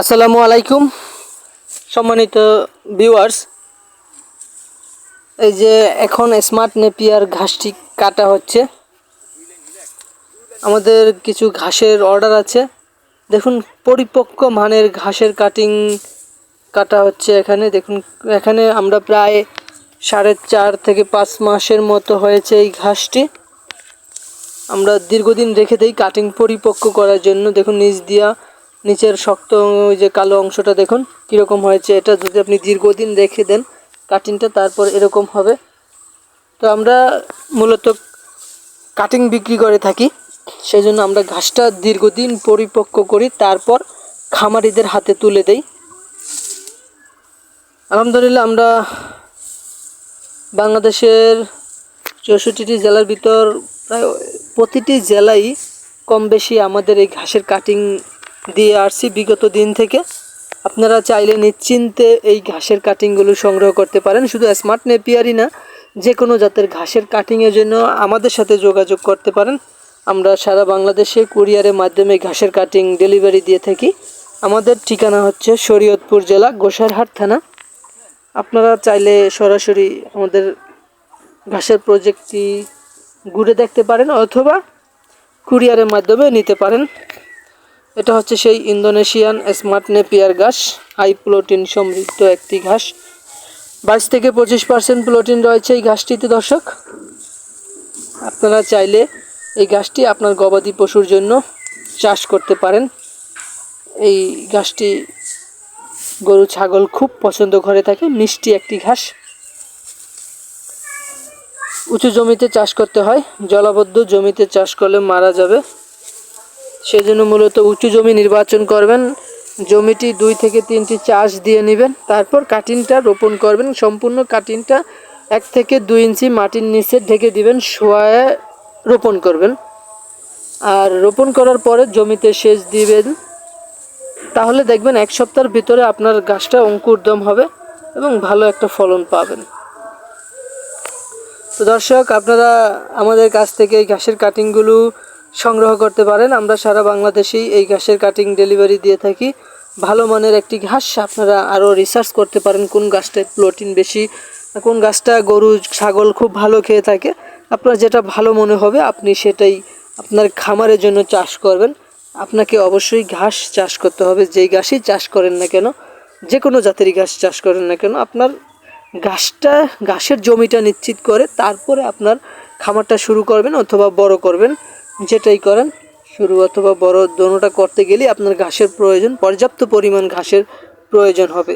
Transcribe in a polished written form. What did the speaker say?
আসসালামু আলাইকুম সম্মানিত ভিউয়ার্স। এই যে এখন স্মার্ট নেপিয়ার ঘাসটি কাটা হচ্ছে। আমাদের কিছু ঘাসের অর্ডার আছে। দেখুন পরিপক্ক মানের ঘাসের কাটিং কাটা হচ্ছে এখানে। দেখুন এখানে আমরা প্রায় 4.5 থেকে 5 মাসের মতো হয়েছে এই ঘাসটি। আমরা দীর্ঘদিন রেখে দেই কাটিং পরিপক্ক করার জন্য। দেখুন নিচের শক্ত ওই যে কালো অংশটা দেখুন কীরকম হয়েছে। এটা যদি আপনি দীর্ঘদিন রেখে দেন কাটিংটা, তারপর এরকম হবে। তো আমরা মূলত কাটিং বিক্রি করে থাকি, সেই জন্য আমরা ঘাসটা দীর্ঘদিন পরিপক্ক করি, তারপর খামারিদের হাতে তুলে দেই। আলহামদুলিল্লাহ আমরা বাংলাদেশের 64টি জেলার ভিতর প্রায় প্রতিটি জেলাই কম বেশি আমাদের এই ঘাসের কাটিং দিয়ে আসছি বিগত দিন থেকে। আপনারা চাইলে নিশ্চিন্তে এই ঘাসের কাটিংগুলো সংগ্রহ করতে পারেন। শুধু স্মার্ট নেপিয়ারই না, যে কোনো জাতের ঘাসের কাটিংয়ের জন্য আমাদের সাথে যোগাযোগ করতে পারেন। আমরা সারা বাংলাদেশে কুরিয়ারের মাধ্যমে ঘাসের কাটিং ডেলিভারি দিয়ে থাকি। আমাদের ঠিকানা হচ্ছে শরীয়তপুর জেলা, গোসাইরহাট থানা। আপনারা চাইলে সরাসরি আমাদের ঘাসের প্রজেক্টটি ঘুরে দেখতে পারেন অথবা কুরিয়ারের মাধ্যমে নিতে পারেন। এটা হচ্ছে সেই ইন্দোনেশিয়ান স্মার্ট নেপিয়ার ঘাস, হাই প্রোটিন সমৃদ্ধ একটি ঘাস। 22 থেকে 25% প্রোটিন রয়েছে এই ঘাসটিতে। দর্শক, আপনারা চাইলে এই ঘাসটি আপনার গবাদি পশুর জন্য চাষ করতে পারেন। এই ঘাসটি গরু ছাগল খুব পছন্দ করে থাকে। মিষ্টি একটি ঘাস। উঁচু জমিতে চাষ করতে হয়, জলাবদ্ধ জমিতে চাষ করলে মারা যাবে। সেজন্য মূলত উঁচু জমি নির্বাচন করবেন। জমিটি 2 থেকে 3টি চাষ দিয়ে নেবেন, তারপর কাটিংটা রোপণ করবেন। সম্পূর্ণ কাটিংটা 1 থেকে 2 ইঞ্চি মাটির নিচে ঢেকে দিবেন, শোয়ায় রোপণ করবেন। আর রোপণ করার পরে জমিতে সেচ দিবেন। তাহলে দেখবেন 1 সপ্তাহের ভিতরে আপনার গাছটা অঙ্কুরোদ্গম হবে এবং ভালো একটা ফলন পাবেন। তো দর্শক, আপনারা আমাদের কাছ থেকে এই ঘাসের কাটিংগুলো সংগ্রহ করতে পারেন। আমরা সারা বাংলাদেশেই এই ঘাসের কাটিং ডেলিভারি দিয়ে থাকি। ভালো মানের একটি ঘাস। আপনারা আরও রিসার্চ করতে পারেন কোন গাছটায় প্রোটিন বেশি, কোন গাছটা গরু ছাগল খুব ভালো খেয়ে থাকে। আপনার যেটা ভালো মনে হবে আপনি সেটাই আপনার খামারের জন্য চাষ করবেন। আপনাকে অবশ্যই ঘাস চাষ করতে হবে। যেই ঘাসই চাষ করেন না কেন, যে কোনো জাতেরই ঘাস চাষ করেন না কেন, আপনার ঘাসের জমিটা নিশ্চিত করে তারপরে আপনার খামারটা শুরু করবেন অথবা বড় করবেন। যেটাই করেন, শুরু অথবা বড় দোনোটা করতে গেলে আপনার ঘাসের প্রয়োজন, পর্যাপ্ত পরিমাণ ঘাসের প্রয়োজন হবে।